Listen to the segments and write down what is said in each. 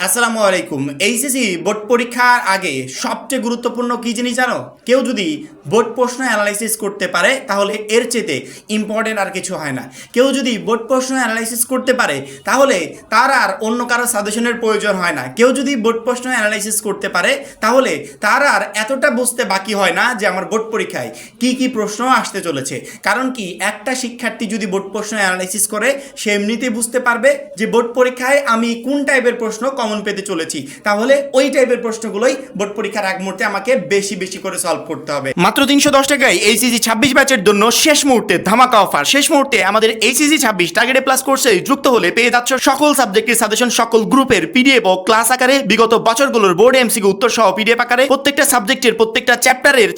আসসালামু আলাইকুম। HSC board পরীক্ষার আগে সবচেয়ে গুরুত্বপূর্ণ কী জিনিস জানো? কেউ যদি বোর্ড প্রশ্ন অ্যানালাইসিস করতে পারে তাহলে এর চেয়ে ইম্পর্টেন্ট আর কিছু হয় না। কেউ যদি বোর্ড প্রশ্ন অ্যানালাইসিস করতে পারে তাহলে তার আর অন্য কারো সাজেশনের প্রয়োজন হয় না। কেউ যদি বোর্ড প্রশ্ন অ্যানালাইসিস করতে পারে তাহলে তার আর এতটা বুঝতে বাকি হয় না যে আমার বোর্ড পরীক্ষায় কি কি প্রশ্ন আসতে চলেছে। কারণ কি, একটা শিক্ষার্থী যদি বোর্ড প্রশ্ন অ্যানালাইসিস করে সে এমনিতেই বুঝতে পারবে যে বোর্ড পরীক্ষায় আমি কোন টাইপের প্রশ্ন কমন পেতে চলেছি, তাহলে ওই টাইপের প্রশ্নগুলোই বোর্ড পরীক্ষার আগ মুহূর্তে আমাকে বেশি বেশি করে সলভ করতে হবে। মাত্র 310 টাকায় এইচএসসি 26 ব্যাচের জন্য শেষ মুহূর্তে ধামাকা অফার। শেষ মুহূর্তে আমাদের এইচএসসি 26 টার্গেটে প্লাস কোর্সে যুক্ত হলে পেয়ে যাচ্ছ সকল সাবজেক্টের সাজেশন, সকল গ্রুপের পিডিএফ ও ক্লাস আকারে, বিগত বছরগুলোর বোর্ড এমসিকিউ উত্তর সহ পিডিএফ আকারে, প্রত্যেকটা সাবজেক্টের প্রত্যেকটা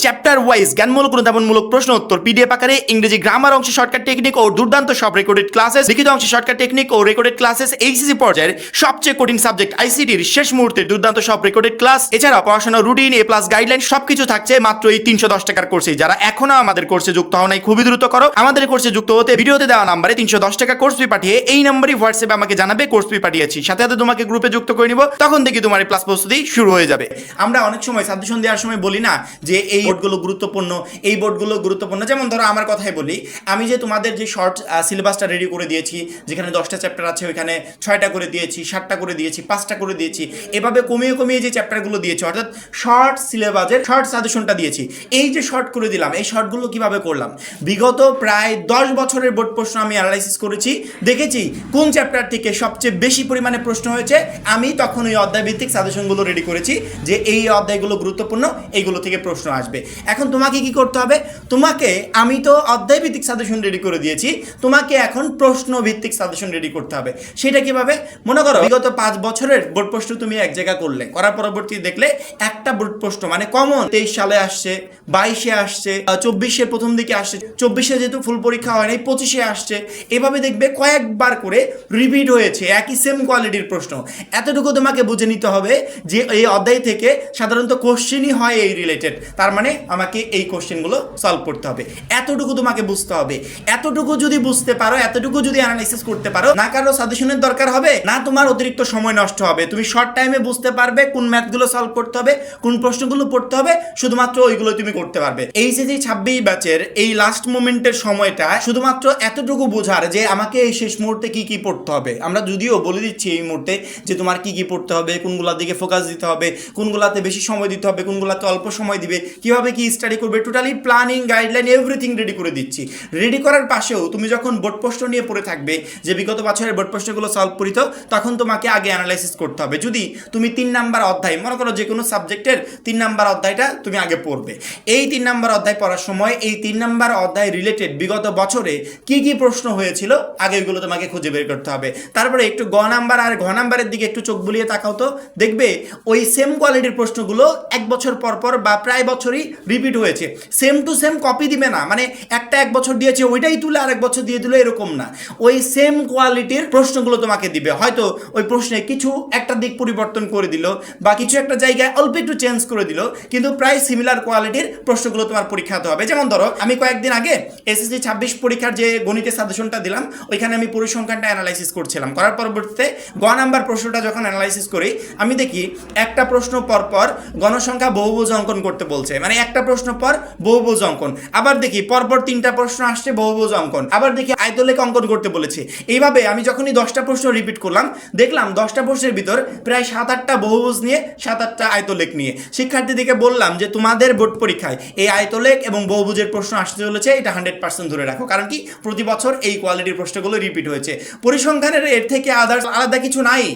চ্যাপ্টার ওয়াইজ জ্ঞানমূলক অনুধাবনমূলক প্রশ্ন উত্তর পিডিএফ আকারে, ইংরেজি গ্রামার অংশে শর্টকাট টেকনিক ও দুর্দান্ত সব রেকর্ডেড ক্লাসেস, লিখিত অংশে শর্টকাট টেকনিক ও রেকর্ডেড ক্লাসেস, এইচএসসি পর্যায়ের সবচেয়ে কঠিন সাবজেক্ট আইসিটির শেষ মুহূর্তে দুর্দান্ত সব রেকর্ডেড ক্লাস, এছাড়া পড়াশোনা রুটিন, এ প্লাস গাইডলাইন সবকিছু থাকছে মাত্র এই 310 টাকার কোর্সে। যারা এখনো আমাদের কোর্সে যুক্ত হও নাই খুবই দ্রুত করো। আমাদের কোর্সে যুক্ত হতে ভিডিওতে দেওয়া নাম্বারে 310 টাকা কোর্স ফি পাঠিয়ে এই নাম্বারই হোয়াটসঅ্যাপে আমাকে জানাবে কোর্স ফি পাঠিয়েছি, সাথে সাথে তোমাকে গ্রুপে যুক্ত করে নিব। তখন থেকে তোমার প্লাস প্রস্তুতি শুরু হয়ে যাবে। আমরা অনেক সময় সাজেশন দেওয়ার সময় বলি না যে এই বোর্ডগুলো গুরুত্বপূর্ণ, এই বোর্ডগুলো গুরুত্বপূর্ণ। যেমন ধরো আমার কথাই বলি, আমি যে তোমাদের যে শর্ট সিলেবাসটা রেডি করে দিয়েছি, যেখানে 10টা চ্যাপ্টার আছে ওইখানে 6টা করে দিয়েছি, 7টা করে দিয়েছি, 5টা করে দিয়েছি, এভাবে কমিয়ে কমিয়ে যে চ্যাপ্টারগুলো দিয়েছি, অর্থাৎ শর্ট সিলেবাসের শর্ট সাজেশনটা দিয়েছি। এই যে শর্ট করে দিলাম, এই শর্টগুলো কিভাবে করলাম? বিগত প্রায় 10 বছরের বোর্ড প্রশ্ন আমি অ্যানালাইসিস করেছি, দেখেছি কোন চ্যাপ্টার থেকে সবচেয়ে বেশি পরিমাণে প্রশ্ন হয়েছে। আমি তখন ওই অধ্যায় ভিত্তিক সাজেশনগুলো রেডি করেছি যে এই অধ্যায়গুলো গুরুত্বপূর্ণ, এইগুলো থেকে প্রশ্ন আসবে। এখন তোমাকে কি করতে হবে? তোমাকে, আমি তো অধ্যায় ভিত্তিক সাজেশন রেডি করে দিয়েছি, তোমাকে এখন প্রশ্ন ভিত্তিক সাজেশন রেডি করতে হবে। সেটা কিভাবে? মনে করো বিগত 5 বছরের বোর্ড প্রশ্ন তুমি এক জায়গা করলে, করার পরবর্তী দেখলে একটা বোর্ড প্রশ্ন মানে কমন 23 সালে আসছে, 22-এ আসছে, 24-এর প্রথম দিকে আসছে, 24-এ যেহেতু ফুল পরীক্ষা হয় নাই 25-এ আসছে, এভাবে দেখবে কয়েকবার করে রিপিট হয়েছে একই সেম কোয়ালিটির প্রশ্ন। এতটুকু তোমাকে বুঝে নিতে হবে যে এই অধ্যায় থেকে সাধারণত কোশ্চেনই হয় এই রিলেটেড, তার মানে আমাকে এই কোশ্চেনগুলো সলভ করতে হবে। এতটুকু তোমাকে বুঝতে হবে। এতটুকু যদি বুঝতে পারো, এতটুকু যদি অ্যানালাইসিস করতে পারো, না কারো সাজেশনের দরকার হবে, না তোমার অতিরিক্ত সময় নষ্ট হবে, তুমি শর্ট টাইমে বুঝতে পারবে কোন ম্যাথগুলো সলভ করতে হবে, কোন প্রশ্নগুলো পড়তে হবে, শুধুমাত্র ওইগুলো তুমি করতে পারবে। এইচএসসি 26 ব্যাচের এই লাস্ট মোমেন্টের সময়টা শুধুমাত্র এতটুকু বোঝার যে আমাকে এই শেষ মুহূর্তে কি কি পড়তে হবে। আমরা যদিও বলে দিচ্ছি এই মুহূর্তে যে তোমার কি কি পড়তে হবে, কোনগুলোর দিকে ফোকাস দিতে হবে, কোনগুলোতে বেশি সময় দিতে হবে, কোনগুলোতে অল্প সময় দিবে, কিভাবে কি স্টাডি করবে, totally planning, guideline, everything ready করে দিচ্ছি। রেডি করার পাশেও তুমি যখন বোর্ড প্রশ্ন নিয়ে পড়ে থাকবে যে বিগত বছরের বোর্ড প্রশ্নগুলো সলভ করিত, তখন তোমাকে আগে অ্যানালাইসিস করতে হবে। যদি তুমি 3 নাম্বার অধ্যায়, মনে করো যে কোনো সাবজেক্টের 3 নাম্বার অধ্যায়টা তুমি আগে পড়বে, এই 3 নাম্বার অধ্যায় পড়ার সময় এই 3 নাম্বার অধ্যায় রিলেটেড বিগত বছরে কি কি প্রশ্ন হয়েছিল আগে এগুলো তোমাকে খুঁজে বের করতে হবে। তারপরে একটু গ নাম্বার আর ঘ নাম্বারের দিকে একটু চোখ বুলিয়ে তাকাও তো, দেখবে ওই সেম কোয়ালিটির প্রশ্নগুলো 1 বছর পর পর বা প্রায় বছরই রিপিট হয়েছে। সেম টু সেম কপি দিবে না, মানে একটা 1 বছর দিয়েছে ওইটাই তুলে আরেক বছর দিয়ে দিল, এরকম না। ওই সেম কোয়ালিটির প্রশ্নগুলো তোমাকে দিবে। হয়তো ওই প্রশ্নে কিছু একটা দিক পরিবর্তন করে দিল বা কিছু একটা জায়গায় অল্প একটু চেঞ্জ করে দিল, কিন্তু প্রায় সিমিলার কোয়ালিটির প্রশ্নগুলো তোমার পরীক্ষাতে হবে। যেমন ধরো আমি কয়েকদিন আগে এসএসসি 26 পরীক্ষার যে গণিতের সাজেশনটা দিলাম, ওইখানে আমি পরিসংখ্যানটা অ্যানালাইসিস করছিলাম। করার পরবর্তীতে গ নাম্বার প্রশ্নটা যখন অ্যানালাইসিস করি, আমি দেখি একটা প্রশ্ন পর পর গণসংখ্যা বহুভুজ অঙ্কন করতে বলছে, মানে একটা প্রশ্ন পর বহুভুজ অঙ্কন। আবার দেখি পরপর 3টা প্রশ্ন আসছে বহুভুজ অঙ্কন, আবার দেখি আয়তলেখ অঙ্কন করতে বলেছে। এইভাবে আমি যখনই 10টা প্রশ্ন রিপিট করলাম, দেখলাম 10টা প্রশ্নের ভিতর প্রায় 7-8টা বহুভুজ নিয়ে, 7-8টা আয়তলেখ নিয়ে। শিক্ষার্থীদেরকে বললাম যে তোমাদের বোর্ড পরীক্ষায় এই আয়তলেখ এবং বহুভুজের প্রশ্ন আসতে চলেছে, এটা 100% ধরে রাখো। কারণ কি, প্রতি বছর এই কোয়ালিটির প্রশ্নগুলো রিপিট হয়েছে। পরিসংখ্যানের এর থেকে আলাদা কিছু নাই,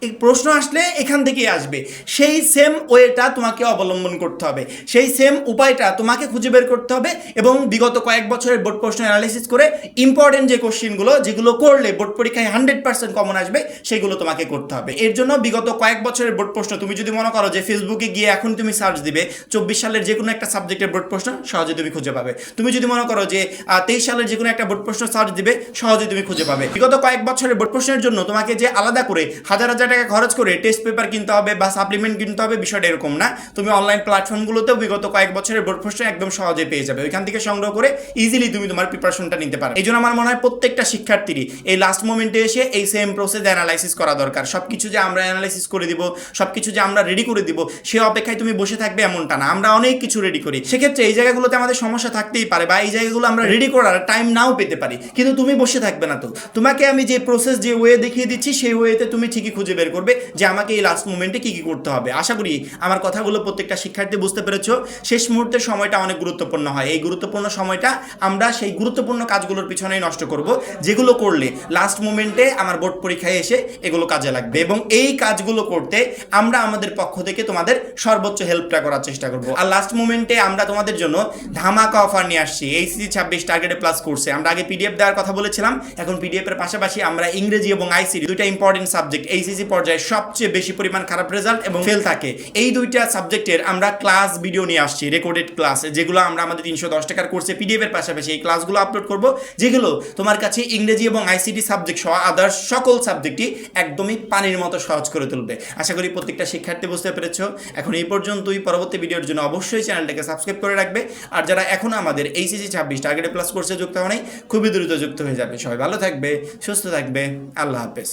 এই প্রশ্ন আসলে এখান থেকেই আসবে। সেই সেম ওয়েটা তোমাকে অবলম্বন করতে হবে, সেই সেম উপায়টা তোমাকে খুঁজে বের করতে হবে এবং বিগত কয়েক বছরের বোর্ড প্রশ্ন অ্যানালাইসিস করে ইম্পর্টেন্ট যে কোশ্চেনগুলো, যেগুলো করলে বোর্ড পরীক্ষায় 100% কমন আসবে, সেগুলো তোমাকে করতে হবে। এর জন্য বিগত কয়েক বছরের বোর্ড প্রশ্ন তুমি যদি মনে করো যে ফেসবুকে গিয়ে এখন তুমি সার্চ দিবে 24 সালের যে কোনো একটা সাবজেক্টের বোর্ড প্রশ্ন, সহজে তুমি খুঁজে পাবে। তুমি যদি মনে করো যে 23 সালের যে কোনো একটা বোর্ড প্রশ্ন সার্চ দিবে, সহজে তুমি খুঁজে পাবে। বিগত কয়েক বছরের বোর্ড প্রশ্নের জন্য তোমাকে যে আলাদা করে হাজার হাজার টাকা খরচ করে টেস্ট পেপার কিনতে হবে বা সাপ্লিমেন্ট কিনতে হবে, বিষয়টা এরকম না। তুমি অনলাইন প্ল্যাটফর্মগুলোতেও বিগত কয়েক বছরের বোর্ড প্রশ্ন একদম সহজে পেয়ে যাবে, ওইখান থেকে সংগ্রহ করে ইজিলি তুমি তোমার প্রিপারেশনটা নিতে পারো। এই জন্য আমার মনে হয় প্রত্যেকটা শিক্ষার্থীরই এই লাস্ট মোমেন্টে এসে এই সেম প্রসেস অ্যানালাইসিস করা দরকার। সবকিছু যে আমরা অ্যানালাইসিস করে দিব, সবকিছু যে আমরা রেডি করে দিব, সে অপেক্ষায় তুমি বসে থাকবে এমনটা না। আমরা অনেক কিছু রেডি করি, সেক্ষেত্রে এই জায়গাগুলোতে আমাদের সমস্যা থাকতেই পারে বা এই জায়গাগুলো আমরা রেডি করার টাইম নাও পেতে পারি, কিন্তু তুমি বসে থাকবে না। তো তোমাকে আমি যে প্রসেস, যে ওয়ে দেখিয়ে দিচ্ছি, সেই ওয়েতে তুমি ঠিকই খুঁজে বের করবে যে আমাকে এই লাস্ট মোমেন্টে কী কী করতে হবে। আশা করি আমার কথাগুলো প্রত্যেকটা শিক্ষার্থী বুঝতে পেরেছো। শেষ মুহূর্তের সময়টা অনেক গুরুত্বপূর্ণ হয়, এই গুরুত্বপূর্ণ সময়টা আমরা সেই গুরুত্বপূর্ণ কাজগুলোর পিছনেই নষ্ট করব, যেগুলো করলে লাস্ট মোমেন্টে আমার বোর্ড পরীক্ষায় এসে এগুলো কাজে লাগবে। এবং এই কাজগুলো করতে আমরা আমাদের পক্ষ থেকে তোমাদের সর্বোচ্চ হেল্পটা করার চেষ্টা করব। আর লাস্ট মোমেন্টে আমরা তোমাদের জন্য ধামাকা অফার নিয়ে আসছি এইচএসসি 26 টার্গেটে প্লাস কোর্সে। আমরা আগে পিডিএফ দেওয়ার কথা বলেছিলাম, এখন পিডিএফ এর পাশাপাশি আমরা ইংরেজি এবং আইসিটি দুইটা ইম্পর্টেন্ট সাবজেক্ট, এইচএসসি পর্যায়ে সবচেয়ে বেশি পরিমাণ খারাপ রেজাল্ট এবং ফেল থাকে, এই দুইটা সাবজেক্টের আমরা ক্লাস ভিডিও নিয়ে আসছি, রেকর্ডেড ক্লাস, যেগুলো আমরা আমাদের 310 টাকার কোর্সে পিডিএফ এর পাশাপাশি এই ক্লাসগুলো আপলোড করব, যেগুলো তোমার কাছে ইংরেজি এবং আইসিটি সাবজেক্ট সহ আদার্স সকল সাবজেক্টই একদমই পানির মতো সহজ করে তুলবে। আশা করি প্রত্যেকটা শিক্ষার্থী বুঝতে পেরেছো। এখন এই পর্যন্তই, পরবর্তী ভিডিওর জন্য অবশ্যই চ্যানেলটাকে সাবস্ক্রাইব করে রাখবে। আর যারা এখন আমাদের এইচএসসি 26 টার্গেটে প্লাস কোর্সে যুক্ত হওয়া নাই, খুবই দ্রুত যুক্ত হয়ে যাবে। সবাই ভালো থাকবে, সুস্থ থাকবে, আল্লাহ হাফেজ।